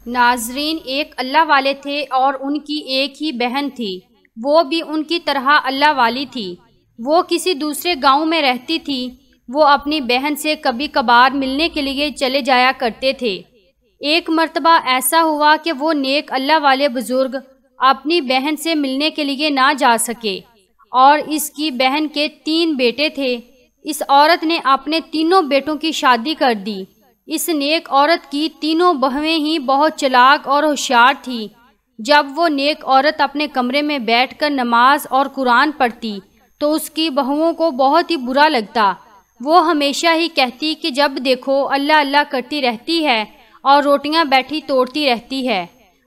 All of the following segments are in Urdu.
ناظرین، ایک اللہ والے تھے اور ان کی ایک ہی بہن تھی، وہ بھی ان کی طرح اللہ والی تھی۔ وہ کسی دوسرے گاؤں میں رہتی تھی۔ وہ اپنی بہن سے کبھی کبھار ملنے کے لیے چلے جایا کرتے تھے۔ ایک مرتبہ ایسا ہوا کہ وہ نیک اللہ والے بزرگ اپنی بہن سے ملنے کے لیے نہ جا سکے، اور اس کی بہن کے 3 بیٹے تھے۔ اس عورت نے اپنے تینوں بیٹوں کی شادی کر دی۔ اس نیک عورت کی تینوں بہویں ہی بہت چلاک اور ہوشیار تھی۔ جب وہ نیک عورت اپنے کمرے میں بیٹھ کر نماز اور قرآن پڑھتی تو اس کی بہوؤں کو بہت ہی برا لگتا۔ وہ ہمیشہ ہی کہتی کہ جب دیکھو اللہ اللہ کرتی رہتی ہے اور روٹیاں بیٹھی توڑتی رہتی ہے۔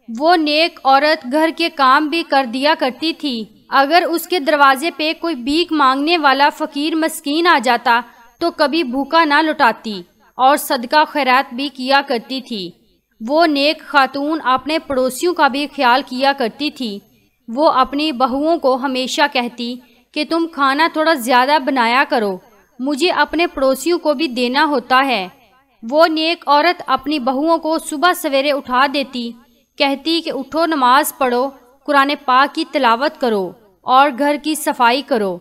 وہ نیک عورت گھر کے کام بھی کر دیا کرتی تھی۔ اگر اس کے دروازے پہ کوئی بھیک مانگنے والا فقیر مسکین آ جاتا تو کبھی بھوکا نہ لٹاتی اور صدقہ خیرات بھی کیا کرتی تھی۔ وہ نیک خاتون اپنے پڑوسیوں کا بھی خیال کیا کرتی تھی۔ وہ اپنی بہوؤں کو ہمیشہ کہتی کہ تم کھانا تھوڑا زیادہ بنایا کرو، مجھے اپنے پڑوسیوں کو بھی دینا ہوتا ہے۔ وہ نیک عورت اپنی بہوؤں کو صبح سویرے اٹھا دیتی، کہتی کہ اٹھو نماز پڑھو، قرآن پاک کی تلاوت کرو اور گھر کی صفائی کرو۔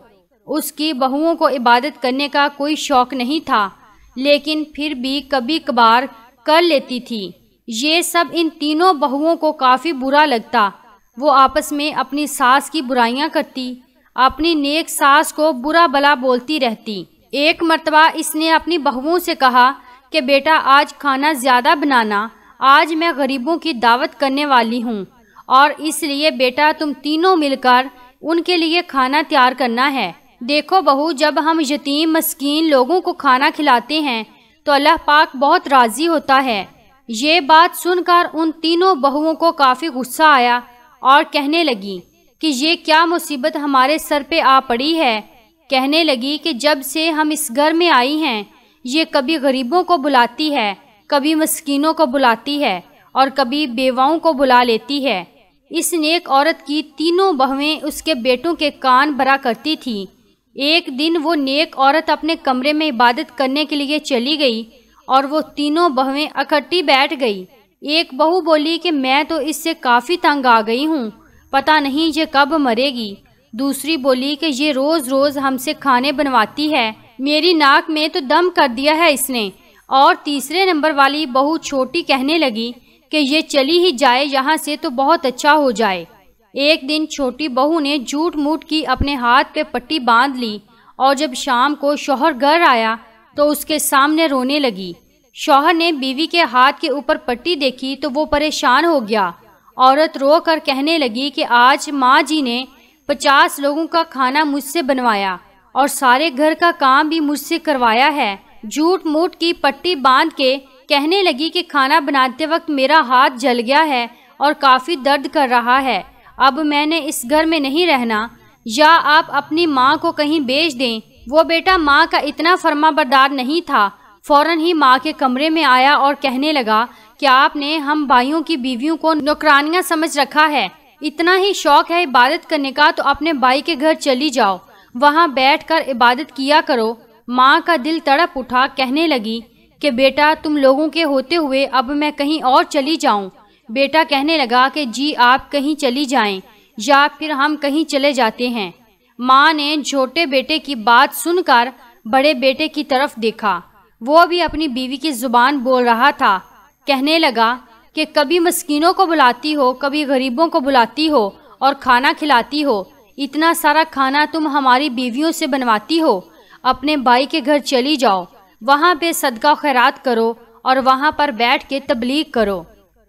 اس کی بہوؤں کو عبادت کرنے کا کوئی شوق نہیں تھا، لیکن پھر بھی کبھی کبھار کر لیتی تھی۔ یہ سب ان تینوں بہوؤں کو کافی برا لگتا۔ وہ آپس میں اپنی ساس کی برائیاں کرتی، اپنی نیک ساس کو برا بلا بولتی رہتی۔ ایک مرتبہ اس نے اپنی بہوؤں سے کہا کہ بیٹا آج کھانا زیادہ بنانا، آج میں غریبوں کی دعوت کرنے والی ہوں، اور اس لیے بیٹا تم تینوں مل کر ان کے لیے کھانا تیار کرنا ہے۔ دیکھو بہو، جب ہم یتیم مسکین لوگوں کو کھانا کھلاتے ہیں تو اللہ پاک بہت راضی ہوتا ہے۔ یہ بات سن کر ان تینوں بہوؤں کو کافی غصہ آیا اور کہنے لگی کہ یہ کیا مصیبت ہمارے سر پہ آ پڑی ہے۔ کہنے لگی کہ جب سے ہم اس گھر میں آئی ہیں یہ کبھی غریبوں کو بلاتی ہے، کبھی مسکینوں کو بلاتی ہے اور کبھی بیواؤں کو بلا لیتی ہے۔ اس نیک عورت کی تینوں بہویں اس کے بیٹوں کے کان بھرا کرتی تھیں۔ ایک دن وہ نیک عورت اپنے کمرے میں عبادت کرنے کے لیے چلی گئی اور وہ تینوں بہویں اکٹھی بیٹھ گئی۔ ایک بہو بولی کہ میں تو اس سے کافی تنگ آ گئی ہوں، پتہ نہیں یہ کب مرے گی۔ دوسری بولی کہ یہ روز روز ہم سے کھانے بنواتی ہے، میری ناک میں تو دم کر دیا ہے اس نے۔ اور تیسرے نمبر والی بہو چھوٹی کہنے لگی کہ یہ چلی ہی جائے یہاں سے تو بہت اچھا ہو جائے۔ ایک دن چھوٹی بہو نے جھوٹ موٹ کی اپنے ہاتھ پہ پٹی باندھ لی، اور جب شام کو شوہر گھر آیا تو اس کے سامنے رونے لگی۔ شوہر نے بیوی کے ہاتھ کے اوپر پٹی دیکھی تو وہ پریشان ہو گیا۔ عورت رو کر کہنے لگی کہ آج ماں جی نے 50 لوگوں کا کھانا مجھ سے بنوایا اور سارے گھر کا کام بھی مجھ سے کروایا ہے۔ جھوٹ موٹ کی پٹی باندھ کے کہنے لگی کہ کھانا بناتے وقت میرا ہاتھ جل گیا ہے اور کافی درد کر رہا ہے، اب میں نے اس گھر میں نہیں رہنا، یا آپ اپنی ماں کو کہیں بھیج دیں۔ وہ بیٹا ماں کا اتنا فرما بردار نہیں تھا، فوراً ہی ماں کے کمرے میں آیا اور کہنے لگا کہ آپ نے ہم بھائیوں کی بیویوں کو نوکرانیاں سمجھ رکھا ہے، اتنا ہی شوق ہے عبادت کرنے کا تو اپنے بھائی کے گھر چلی جاؤ، وہاں بیٹھ کر عبادت کیا کرو۔ ماں کا دل تڑپ اٹھا، کہنے لگی کہ بیٹا تم لوگوں کے ہوتے ہوئے اب میں کہیں اور چلی جاؤں۔ بیٹا کہنے لگا کہ جی آپ کہیں چلی جائیں یا پھر ہم کہیں چلے جاتے ہیں۔ ماں نے چھوٹے بیٹے کی بات سن کر بڑے بیٹے کی طرف دیکھا، وہ بھی اپنی بیوی کی زبان بول رہا تھا۔ کہنے لگا کہ کبھی مسکینوں کو بلاتی ہو، کبھی غریبوں کو بلاتی ہو اور کھانا کھلاتی ہو، اتنا سارا کھانا تم ہماری بیویوں سے بنواتی ہو، اپنے بھائی کے گھر چلی جاؤ، وہاں پہ صدقہ خیرات کرو اور وہاں پر بیٹھ کے تبلیغ کرو۔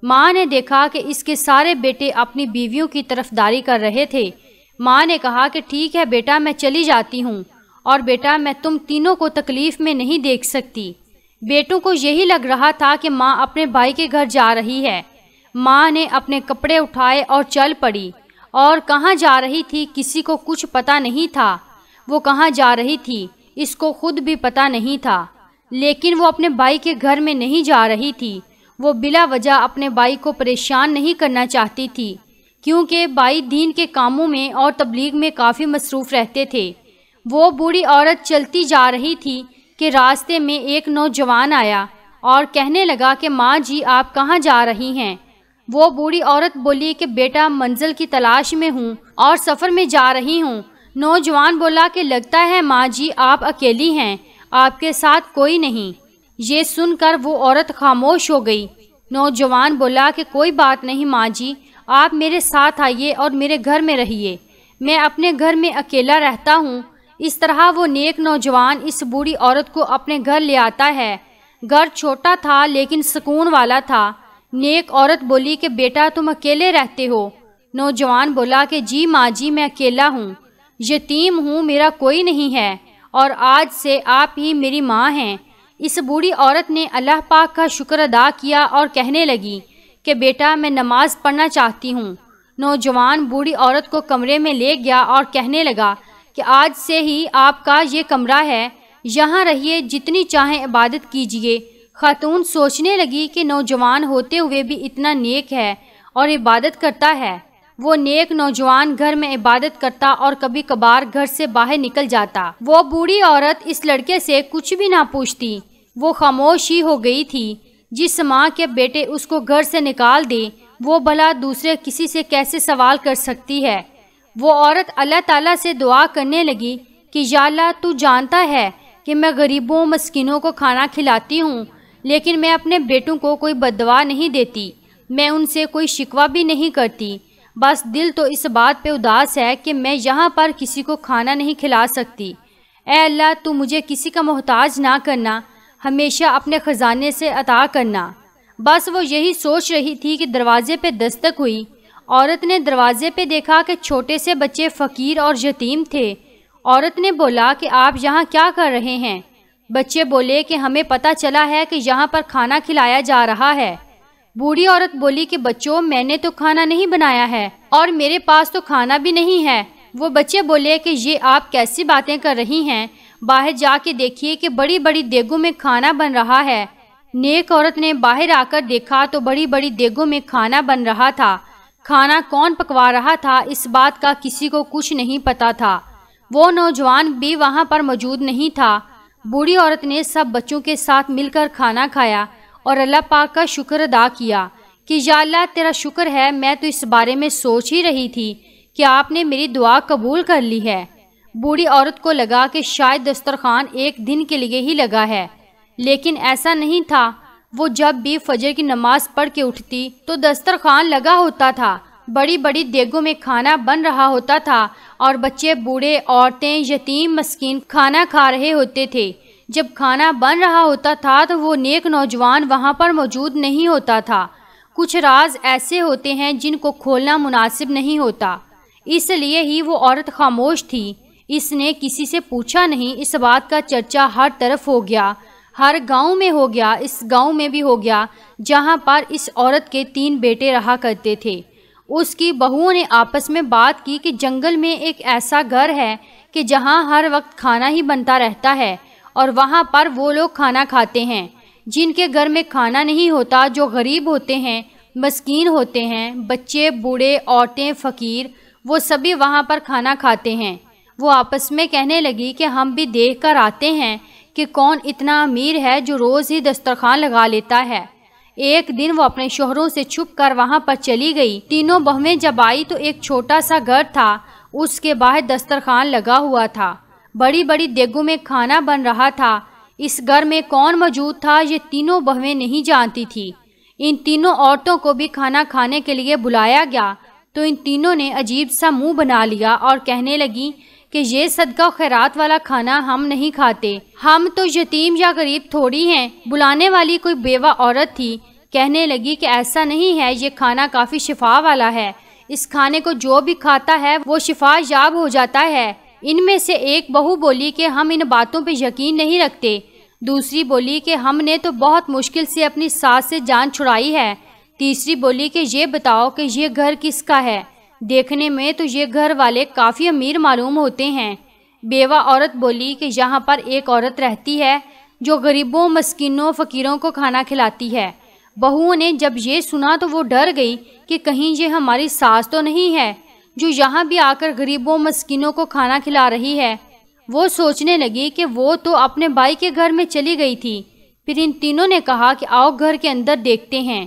ماں نے دیکھا کہ اس کے سارے بیٹے اپنی بیویوں کی طرفداری کر رہے تھے۔ ماں نے کہا کہ ٹھیک ہے بیٹا میں چلی جاتی ہوں، اور بیٹا میں تم تینوں کو تکلیف میں نہیں دیکھ سکتی۔ بیٹوں کو یہی لگ رہا تھا کہ ماں اپنے بھائی کے گھر جا رہی ہے۔ ماں نے اپنے کپڑے اٹھائے اور چل پڑی، اور کہاں جا رہی تھی کسی کو کچھ پتہ نہیں تھا۔ وہ کہاں جا رہی تھی اس کو خود بھی پتہ نہیں تھا، لیکن وہ اپنے بھائی کے گھر میں نہیں جا رہی تھی۔ وہ بلا وجہ اپنے بھائی کو پریشان نہیں کرنا چاہتی تھی، کیونکہ بھائی دین کے کاموں میں اور تبلیغ میں کافی مصروف رہتے تھے۔ وہ بوڑھی عورت چلتی جا رہی تھی کہ راستے میں ایک نوجوان آیا اور کہنے لگا کہ ماں جی آپ کہاں جا رہی ہیں؟ وہ بوڑھی عورت بولی کہ بیٹا منزل کی تلاش میں ہوں اور سفر میں جا رہی ہوں۔ نوجوان بولا کہ لگتا ہے ماں جی آپ اکیلی ہیں، آپ کے ساتھ کوئی نہیں۔ یہ سن کر وہ عورت خاموش ہو گئی۔ نوجوان بولا کہ کوئی بات نہیں ماں جی، آپ میرے ساتھ آئیے اور میرے گھر میں رہیے، میں اپنے گھر میں اکیلا رہتا ہوں۔ اس طرح وہ نیک نوجوان اس بوڑھی عورت کو اپنے گھر لے آتا ہے۔ گھر چھوٹا تھا لیکن سکون والا تھا۔ نیک عورت بولی کہ بیٹا تم اکیلے رہتے ہو؟ نوجوان بولا کہ جی ماں جی میں اکیلا ہوں، یتیم ہوں، میرا کوئی نہیں ہے، اور آج سے آپ ہی میری ماں ہیں۔ اس بوڑھی عورت نے اللہ پاک کا شکر ادا کیا اور کہنے لگی کہ بیٹا میں نماز پڑھنا چاہتی ہوں۔ نوجوان بوڑھی عورت کو کمرے میں لے گیا اور کہنے لگا کہ آج سے ہی آپ کا یہ کمرہ ہے، یہاں رہیے، جتنی چاہیں عبادت کیجیے۔ خاتون سوچنے لگی کہ نوجوان ہوتے ہوئے بھی اتنا نیک ہے اور عبادت کرتا ہے۔ وہ نیک نوجوان گھر میں عبادت کرتا اور کبھی کبھار گھر سے باہر نکل جاتا۔ وہ بوڑھی عورت اس لڑکے سے کچھ بھی نہ پوچھتی، وہ خاموش ہی ہو گئی تھی۔ جس ماں کے بیٹے اس کو گھر سے نکال دے، وہ بھلا دوسرے کسی سے کیسے سوال کر سکتی ہے؟ وہ عورت اللہ تعالیٰ سے دعا کرنے لگی کہ یا اللہ تو جانتا ہے کہ میں غریبوں مسکینوں کو کھانا کھلاتی ہوں، لیکن میں اپنے بیٹوں کو کوئی بد دعا نہیں دیتی، میں ان سے کوئی شکوہ بھی نہیں کرتی، بس دل تو اس بات پہ اداس ہے کہ میں یہاں پر کسی کو کھانا نہیں کھلا سکتی۔ اے اللہ تو مجھے کسی کا محتاج نہ کرنا، ہمیشہ اپنے خزانے سے عطا کرنا۔ بس وہ یہی سوچ رہی تھی کہ دروازے پہ دستک ہوئی۔ عورت نے دروازے پہ دیکھا کہ چھوٹے سے بچے فقیر اور یتیم تھے۔ عورت نے بولا کہ آپ یہاں کیا کر رہے ہیں؟ بچے بولے کہ ہمیں پتہ چلا ہے کہ یہاں پر کھانا کھلایا جا رہا ہے۔ بوڑھی عورت بولی کہ بچوں میں نے تو کھانا نہیں بنایا ہے اور میرے پاس تو کھانا بھی نہیں ہے۔ وہ بچے بولے کہ یہ آپ کیسی باتیں کر رہی ہیں، باہر جا کے دیکھیے کہ بڑی بڑی دیگوں میں کھانا بن رہا ہے۔ نیک عورت نے باہر آ کر دیکھا تو بڑی بڑی دیگوں میں کھانا بن رہا تھا۔ کھانا کون پکوا رہا تھا اس بات کا کسی کو کچھ نہیں پتا تھا۔ وہ نوجوان بھی وہاں پر موجود نہیں تھا۔ بوڑھی عورت نے سب بچوں کے ساتھ مل کر کھانا کھایا اور اللہ پاک کا شکر ادا کیا کہ یا اللہ تیرا شکر ہے، میں تو اس بارے میں سوچ ہی رہی تھی کہ آپ نے میری دعا قبول کر لی ہے۔ بوڑھی عورت کو لگا کہ شاید دسترخوان ایک دن کے لیے ہی لگا ہے، لیکن ایسا نہیں تھا۔ وہ جب بھی فجر کی نماز پڑھ کے اٹھتی تو دسترخوان لگا ہوتا تھا، بڑی بڑی دیگوں میں کھانا بن رہا ہوتا تھا اور بچے، بوڑھے، عورتیں، یتیم، مسکین کھانا کھا رہے ہوتے تھے۔ جب کھانا بن رہا ہوتا تھا تو وہ نیک نوجوان وہاں پر موجود نہیں ہوتا تھا۔ کچھ راز ایسے ہوتے ہیں جن کو کھولنا مناسب نہیں ہوتا، اس لیے ہی وہ عورت خاموش تھی۔ اس نے کسی سے پوچھا نہیں۔ اس بات کا چرچا ہر طرف ہو گیا، ہر گاؤں میں ہو گیا، اس گاؤں میں بھی ہو گیا جہاں پر اس عورت کے 3 بیٹے رہا کرتے تھے۔ اس کی بہوؤں نے آپس میں بات کی کہ جنگل میں ایک ایسا گھر ہے کہ جہاں ہر وقت کھانا ہی بنتا رہتا ہے، اور وہاں پر وہ لوگ کھانا کھاتے ہیں جن کے گھر میں کھانا نہیں ہوتا، جو غریب ہوتے ہیں، مسکین ہوتے ہیں، بچے، بوڑھے، عورتیں، فقیر، وہ سبھی وہاں پر کھانا کھاتے ہیں۔ وہ آپس میں کہنے لگی کہ ہم بھی دیکھ کر آتے ہیں کہ کون اتنا امیر ہے جو روز ہی دسترخوان لگا لیتا ہے۔ ایک دن وہ اپنے شوہروں سے چھپ کر وہاں پر چلی گئی۔ تینوں بہویں جب آئی تو ایک چھوٹا سا گھر تھا، اس کے باہر دسترخوان لگا ہوا تھا، بڑی بڑی دیگوں میں کھانا بن رہا تھا۔ اس گھر میں کون موجود تھا یہ تینوں بہویں نہیں جانتی تھی۔ ان تینوں عورتوں کو بھی کھانا کھانے کے لیے بلایا گیا تو ان تینوں نے عجیب سا منہ بنا لیا اور کہنے لگی کہ یہ صدقہ خیرات والا کھانا ہم نہیں کھاتے، ہم تو یتیم یا غریب تھوڑی ہیں۔ بلانے والی کوئی بیوہ عورت تھی، کہنے لگی کہ ایسا نہیں ہے، یہ کھانا کافی شفا والا ہے، اس کھانے کو جو بھی کھاتا ہے وہ شفا یاب ہو جاتا ہے۔ ان میں سے ایک بہو بولی کہ ہم ان باتوں پہ یقین نہیں رکھتے۔ دوسری بولی کہ ہم نے تو بہت مشکل سے اپنی ساس سے جان چھڑائی ہے۔ تیسری بولی کہ یہ بتاؤ کہ یہ گھر کس کا ہے، دیکھنے میں تو یہ گھر والے کافی امیر معلوم ہوتے ہیں۔ بیوہ عورت بولی کہ یہاں پر ایک عورت رہتی ہے جو غریبوں، مسکینوں، فقیروں کو کھانا کھلاتی ہے۔ بہوؤں نے جب یہ سنا تو وہ ڈر گئی کہ کہیں یہ ہماری ساس تو نہیں ہے جو یہاں بھی آ کر غریبوں، مسکینوں کو کھانا کھلا رہی ہے۔ وہ سوچنے لگی کہ وہ تو اپنے بھائی کے گھر میں چلی گئی تھی۔ پھر ان تینوں نے کہا کہ آؤ گھر کے اندر دیکھتے ہیں۔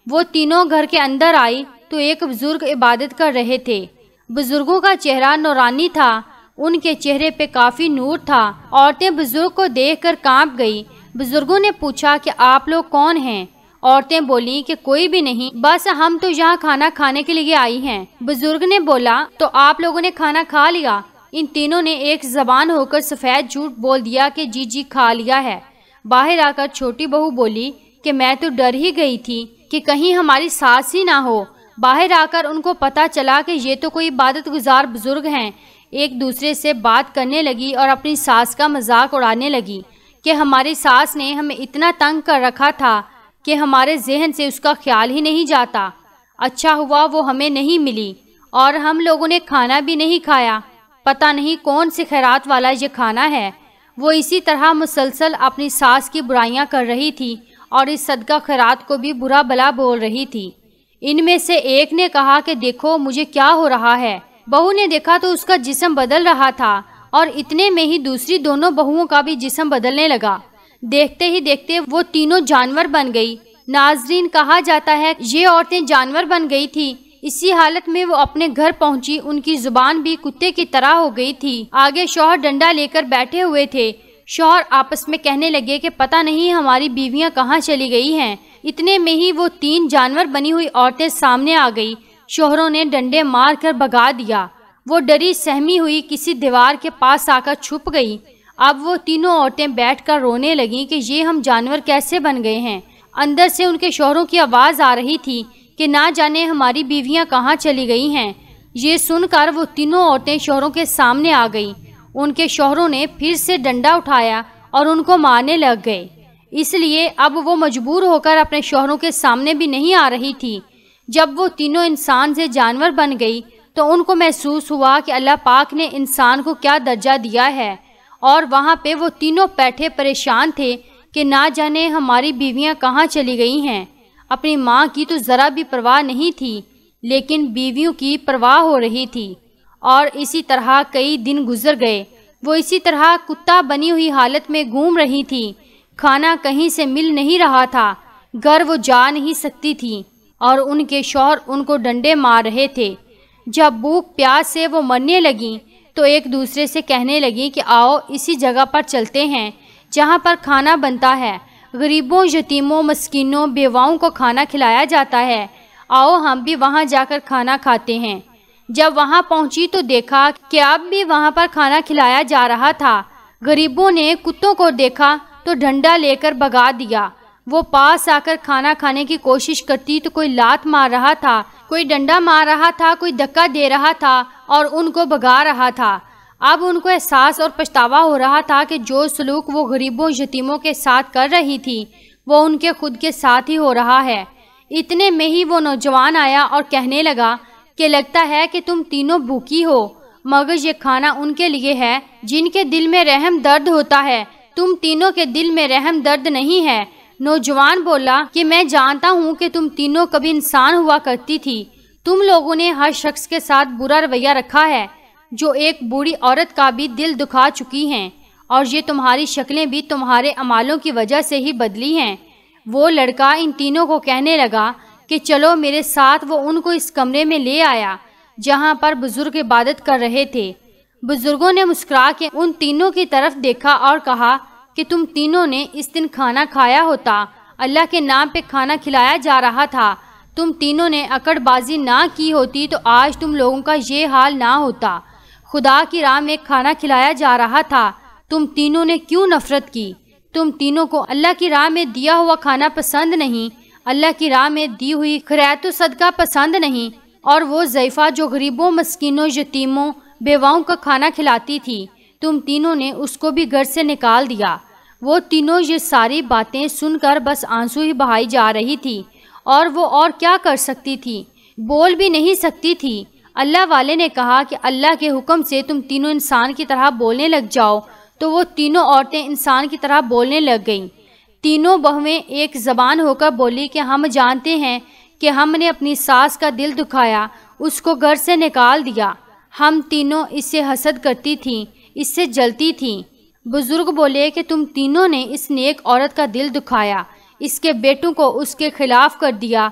وہ تینوں گھر کے اندر آئی تو ایک بزرگ عبادت کر رہے تھے۔ بزرگوں کا چہرہ نورانی تھا، ان کے چہرے پہ کافی نور تھا۔ عورتیں بزرگ کو دیکھ کر کانپ گئی۔ بزرگوں نے پوچھا کہ آپ لوگ کون ہیں؟ عورتیں بولیں کہ کوئی بھی نہیں، بس ہم تو یہاں کھانا کھانے کے لیے آئی ہیں۔ بزرگ نے بولا تو آپ لوگوں نے کھانا کھا لیا؟ ان تینوں نے ایک زبان ہو کر سفید جھوٹ بول دیا کہ جی جی کھا لیا ہے۔ باہر آ کر چھوٹی بہو بولی کہ میں تو ڈر ہی گئی تھی کہ کہیں ہماری ساس ہی نہ ہو۔ باہر آ کر ان کو پتہ چلا کہ یہ تو کوئی عبادت گزار بزرگ ہیں۔ ایک دوسرے سے بات کرنے لگی اور اپنی ساس کا مذاق اڑانے لگی کہ ہماری ساس نے ہمیں اتنا تنگ کر رکھا تھا کہ ہمارے ذہن سے اس کا خیال ہی نہیں جاتا۔ اچھا ہوا وہ ہمیں نہیں ملی اور ہم لوگوں نے کھانا بھی نہیں کھایا۔ پتہ نہیں کون سے خیرات والا یہ کھانا ہے۔ وہ اسی طرح مسلسل اپنی ساس کی برائیاں کر رہی تھی اور اس صدقہ خیرات کو بھی برا بلا بول رہی تھی۔ ان میں سے ایک نے کہا کہ دیکھو مجھے کیا ہو رہا ہے۔ بہو نے دیکھا تو اس کا جسم بدل رہا تھا اور اتنے میں ہی دوسری دونوں بہوؤں کا بھی جسم بدلنے لگا۔ دیکھتے ہی دیکھتے وہ تینوں جانور بن گئی۔ ناظرین، کہا جاتا ہے یہ عورتیں جانور بن گئی تھی۔ اسی حالت میں وہ اپنے گھر پہنچی، ان کی زبان بھی کتے کی طرح ہو گئی تھی۔ آگے شوہر ڈنڈا لے کر بیٹھے ہوئے تھے۔ شوہر آپس میں کہنے لگے کہ پتہ نہیں ہماری بیویاں کہاں چلی گئی ہیں۔ اتنے میں ہی وہ تین جانور بنی ہوئی عورتیں سامنے آ گئی۔ شوہروں نے ڈنڈے مار کر بھگا دیا۔ وہ ڈری سہمی ہوئی کسی دیوار کے پاس آ کر چھپ گئی۔ اب وہ تینوں عورتیں بیٹھ کر رونے لگیں کہ یہ ہم جانور کیسے بن گئے ہیں۔ اندر سے ان کے شوہروں کی آواز آ رہی تھی کہ نہ جانے ہماری بیویاں کہاں چلی گئی ہیں۔ یہ سن کر وہ تینوں عورتیں شوہروں کے سامنے آ گئیں۔ ان کے شوہروں نے پھر سے ڈنڈا اٹھایا اور ان کو مارنے لگ گئے۔ اس لیے اب وہ مجبور ہو کر اپنے شوہروں کے سامنے بھی نہیں آ رہی تھی۔ جب وہ تینوں انسان سے جانور بن گئی تو ان کو محسوس ہوا کہ اللہ پاک نے انسان کو کیا درجہ دیا ہے، اور وہاں پہ وہ تینوں بیٹھے پریشان تھے کہ نہ جانے ہماری بیویاں کہاں چلی گئی ہیں۔ اپنی ماں کی تو ذرا بھی پرواہ نہیں تھی، لیکن بیویوں کی پرواہ ہو رہی تھی۔ اور اسی طرح کئی دن گزر گئے۔ وہ اسی طرح کتا بنی ہوئی حالت میں گھوم رہی تھی۔ کھانا کہیں سے مل نہیں رہا تھا، گھر وہ جا نہیں سکتی تھی اور ان کے شوہر ان کو ڈنڈے مار رہے تھے۔ جب بھوک پیاس سے وہ مرنے لگیں تو ایک دوسرے سے کہنے لگیں کہ آؤ اسی جگہ پر چلتے ہیں جہاں پر کھانا بنتا ہے، غریبوں، یتیموں، مسکینوں، بیواؤں کو کھانا کھلایا جاتا ہے۔ آؤ ہم بھی وہاں جا کر کھانا کھاتے ہیں۔ جب وہاں پہنچی تو دیکھا کہ اب بھی وہاں پر کھانا کھلایا جا رہا تھا۔ غریبوں نے کتوں کو دیکھا تو ڈنڈا لے کر بھگا دیا۔ وہ پاس آ کر کھانا کھانے کی کوشش کرتی تو کوئی لات مار رہا تھا، کوئی ڈنڈا مار رہا تھا، کوئی دھکا دے رہا تھا اور ان کو بھگا رہا تھا۔ اب ان کو احساس اور پچھتاوا ہو رہا تھا کہ جو سلوک وہ غریبوں یتیموں کے ساتھ کر رہی تھی وہ ان کے خود کے ساتھ ہی ہو رہا ہے۔ اتنے میں ہی وہ نوجوان آیا اور کہنے لگا کہ لگتا ہے کہ تم تینوں بھوکی ہو، مگر یہ کھانا ان کے لیے ہے جن کے دل میں رحم درد ہوتا ہے، تم تینوں کے دل میں رحم درد نہیں ہے۔ نوجوان بولا کہ میں جانتا ہوں کہ تم تینوں کبھی انسان ہوا کرتی تھی، تم لوگوں نے ہر شخص کے ساتھ برا رویہ رکھا ہے، جو ایک بوڑھی عورت کا بھی دل دکھا چکی ہیں، اور یہ تمہاری شکلیں بھی تمہارے اعمالوں کی وجہ سے ہی بدلی ہیں۔ وہ لڑکا ان تینوں کو کہنے لگا کہ چلو میرے ساتھ۔ وہ ان کو اس کمرے میں لے آیا جہاں پر بزرگ عبادت کر رہے تھے۔ بزرگوں نے مسکرا کے ان تینوں کی طرف دیکھا اور کہا کہ تم تینوں نے اس دن کھانا کھایا ہوتا، اللہ کے نام پہ کھانا کھلایا جا رہا تھا، تم تینوں نے اکڑ بازی نہ کی ہوتی تو آج تم لوگوں کا یہ حال نہ ہوتا۔ خدا کی راہ میں کھانا کھلایا جا رہا تھا، تم تینوں نے کیوں نفرت کی؟ تم تینوں کو اللہ کی راہ میں دیا ہوا کھانا پسند نہیں، اللہ کی راہ میں دی ہوئی خیرات و صدقہ پسند نہیں، اور وہ ضعیفہ جو غریبوں، مسکینوں، یتیموں، بیواؤں کا کھانا کھلاتی تھی، تم تینوں نے اس کو بھی گھر سے نکال دیا۔ وہ تینوں یہ ساری باتیں سن کر بس آنسو ہی بہائی جا رہی تھی، اور وہ اور کیا کر سکتی تھی، بول بھی نہیں سکتی تھی۔ اللہ والے نے کہا کہ اللہ کے حکم سے تم تینوں انسان کی طرح بولنے لگ جاؤ، تو وہ تینوں عورتیں انسان کی طرح بولنے لگ گئیں۔ تینوں بہویں ایک زبان ہو کر بولی کہ ہم جانتے ہیں کہ ہم نے اپنی ساس کا دل دکھایا، اس کو گھر سے نکال دیا، ہم تینوں اس سے حسد کرتی تھیں، اس سے جلتی تھیں۔ بزرگ بولے کہ تم تینوں نے اس نیک عورت کا دل دکھایا، اس کے بیٹوں کو اس کے خلاف کر دیا،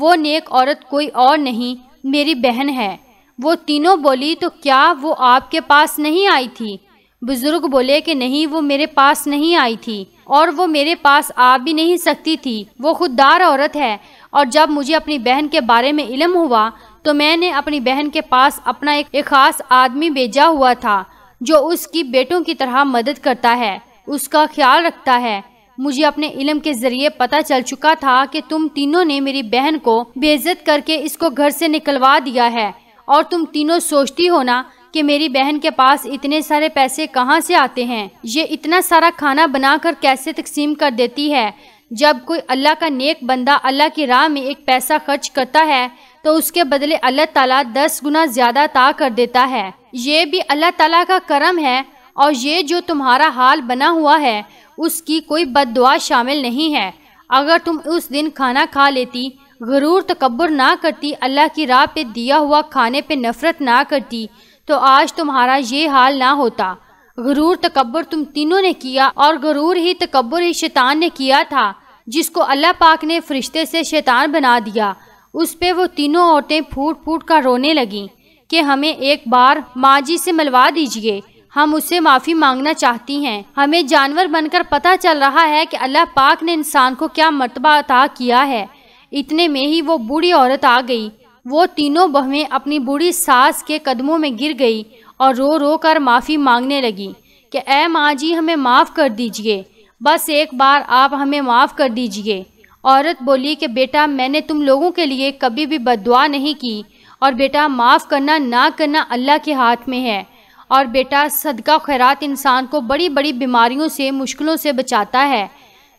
وہ نیک عورت کوئی اور نہیں میری بہن ہے۔ وہ تینوں بولی تو کیا وہ آپ کے پاس نہیں آئی تھی؟ بزرگ بولے کہ نہیں، وہ میرے پاس نہیں آئی تھی اور وہ میرے پاس آ بھی نہیں سکتی تھی، وہ خوددار عورت ہے۔ اور جب مجھے اپنی بہن کے بارے میں علم ہوا تو میں نے اپنی بہن کے پاس اپنا ایک خاص آدمی بھیجا ہوا تھا جو اس کی بیٹوں کی طرح مدد کرتا ہے، اس کا خیال رکھتا ہے۔ مجھے اپنے علم کے ذریعے پتہ چل چکا تھا کہ تم تینوں نے میری بہن کو بے عزت کر کے اس کو گھر سے نکلوا دیا ہے، اور تم تینوں سوچتی ہو نا کہ میری بہن کے پاس اتنے سارے پیسے کہاں سے آتے ہیں، یہ اتنا سارا کھانا بنا کر کیسے تقسیم کر دیتی ہے۔ جب کوئی اللہ کا نیک بندہ اللہ کی راہ میں ایک پیسہ خرچ کرتا ہے تو اس کے بدلے اللہ تعالیٰ 10 گنا زیادہ عطا کر دیتا ہے۔ یہ بھی اللہ تعالیٰ کا کرم ہے، اور یہ جو تمہارا حال بنا ہوا ہے اس کی کوئی بد دعا شامل نہیں ہے۔ اگر تم اس دن کھانا کھا لیتی، غرور تکبر نہ کرتی، اللہ کی راہ پہ دیا ہوا کھانے پہ نفرت نہ کرتی، تو آج تمہارا یہ حال نہ ہوتا۔ غرور تکبر تم تینوں نے کیا، اور غرور ہی تکبر ہی شیطان نے کیا تھا، جس کو اللہ پاک نے فرشتے سے شیطان بنا دیا۔ اس پہ وہ تینوں عورتیں پھوٹ پھوٹ کر رونے لگیں کہ ہمیں ایک بار ماں جی سے ملوا دیجئے، ہم اس سے معافی مانگنا چاہتی ہیں۔ ہمیں جانور بن کر پتہ چل رہا ہے کہ اللہ پاک نے انسان کو کیا مرتبہ عطا کیا ہے۔ اتنے میں ہی وہ بوڑھی عورت آ گئی۔ وہ تینوں بہویں اپنی بوڑھی ساس کے قدموں میں گر گئی اور رو رو کر معافی مانگنے لگی کہ اے ماں جی ہمیں معاف کر دیجئے، بس ایک بار آپ ہمیں معاف کر دیجئے۔ عورت بولی کہ بیٹا میں نے تم لوگوں کے لیے کبھی بھی بد دعا نہیں کی، اور بیٹا معاف کرنا نہ کرنا اللہ کے ہاتھ میں ہے، اور بیٹا صدقہ خیرات انسان کو بڑی بڑی بیماریوں سے مشکلوں سے بچاتا ہے۔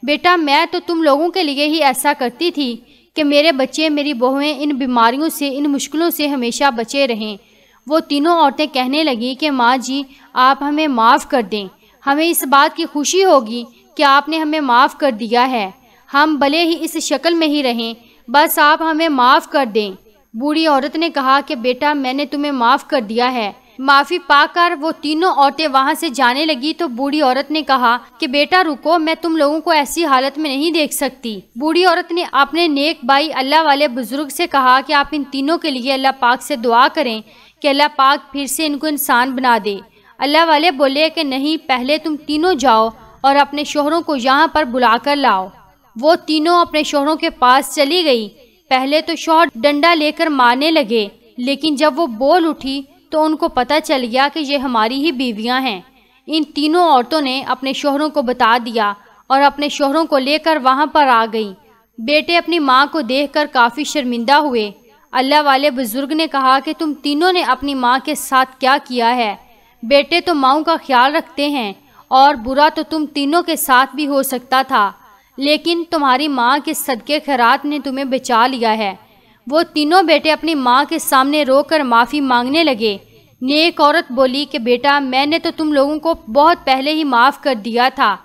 بیٹا میں تو تم لوگوں کے لیے ہی ایسا کرتی تھی کہ میرے بچے میری بہویں ان بیماریوں سے ان مشکلوں سے ہمیشہ بچے رہیں۔ وہ تینوں عورتیں کہنے لگیں کہ ماں جی آپ ہمیں معاف کر دیں، ہمیں اس بات کی خوشی ہوگی کہ آپ نے ہمیں معاف کر دیا ہے، ہم بھلے ہی اس شکل میں ہی رہیں، بس آپ ہمیں معاف کر دیں۔ بوڑھی عورت نے کہا کہ بیٹا میں نے تمہیں معاف کر دیا ہے۔ معافی پا کر وہ تینوں عورتیں وہاں سے جانے لگی تو بوڑھی عورت نے کہا کہ بیٹا رکو، میں تم لوگوں کو ایسی حالت میں نہیں دیکھ سکتی۔ بوڑھی عورت نے اپنے نیک بھائی اللہ والے بزرگ سے کہا کہ آپ ان تینوں کے لیے اللہ پاک سے دعا کریں کہ اللہ پاک پھر سے ان کو انسان بنا دے۔ اللہ والے بولے کہ نہیں، پہلے تم تینوں جاؤ اور اپنے شوہروں کو یہاں پر بلا کر لاؤ۔ وہ تینوں اپنے شوہروں کے پاس چلی گئی۔ پہلے تو شوہر ڈنڈا لے کر مارنے لگے، لیکن جب وہ بول اٹھی تو ان کو پتہ چل گیا کہ یہ ہماری ہی بیویاں ہیں۔ ان تینوں عورتوں نے اپنے شوہروں کو بتا دیا اور اپنے شوہروں کو لے کر وہاں پر آ گئیں۔ بیٹے اپنی ماں کو دیکھ کر کافی شرمندہ ہوئے۔ اللہ والے بزرگ نے کہا کہ تم تینوں نے اپنی ماں کے ساتھ کیا کیا ہے؟ بیٹے تو ماؤں کا خیال رکھتے ہیں، اور برا تو تم تینوں کے ساتھ بھی ہو سکتا تھا، لیکن تمہاری ماں کے صدقے خیرات نے تمہیں بچا لیا ہے۔ وہ تینوں بیٹے اپنی ماں کے سامنے رو کر معافی مانگنے لگے۔ نیک عورت بولی کہ بیٹا میں نے تو تم لوگوں کو بہت پہلے ہی معاف کر دیا تھا۔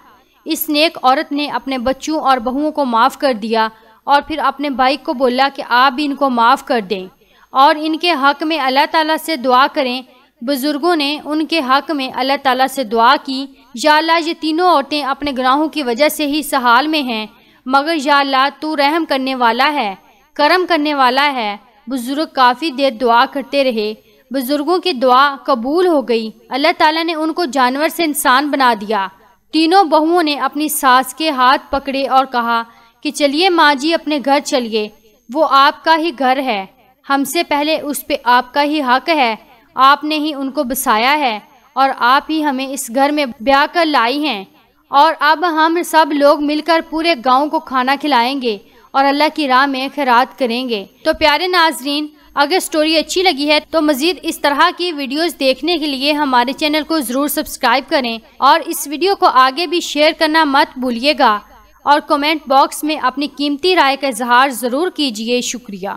اس نیک عورت نے اپنے بچوں اور بہوؤں کو معاف کر دیا، اور پھر اپنے بھائی کو بولا کہ آپ بھی ان کو معاف کر دیں اور ان کے حق میں اللہ تعالیٰ سے دعا کریں۔ بزرگوں نے ان کے حق میں اللہ تعالیٰ سے دعا کی، یا اللہ یہ تینوں عورتیں اپنے گناہوں کی وجہ سے ہی اس حال میں ہیں، مگر یا اللہ تو رحم کرنے والا ہے، کرم کرنے والا ہے۔ بزرگ کافی دیر دعا کرتے رہے۔ بزرگوں کی دعا قبول ہو گئی۔ اللہ تعالیٰ نے ان کو جانور سے انسان بنا دیا۔ تینوں بہوؤں نے اپنی ساس کے ہاتھ پکڑے اور کہا کہ چلیے ماں جی اپنے گھر چلیے، وہ آپ کا ہی گھر ہے، ہم سے پہلے اس پہ آپ کا ہی حق ہے، آپ نے ہی ان کو بسایا ہے اور آپ ہی ہمیں اس گھر میں بیاہ کر لائی ہیں، اور اب ہم سب لوگ مل کر پورے گاؤں کو کھانا کھلائیں گے اور اللہ کی راہ میں خیرات کریں گے۔ تو پیارے ناظرین، اگر سٹوری اچھی لگی ہے تو مزید اس طرح کی ویڈیوز دیکھنے کے لیے ہمارے چینل کو ضرور سبسکرائب کریں، اور اس ویڈیو کو آگے بھی شیئر کرنا مت بھولیے گا، اور کمنٹ باکس میں اپنی قیمتی رائے کا اظہار ضرور کیجیے۔ شکریہ۔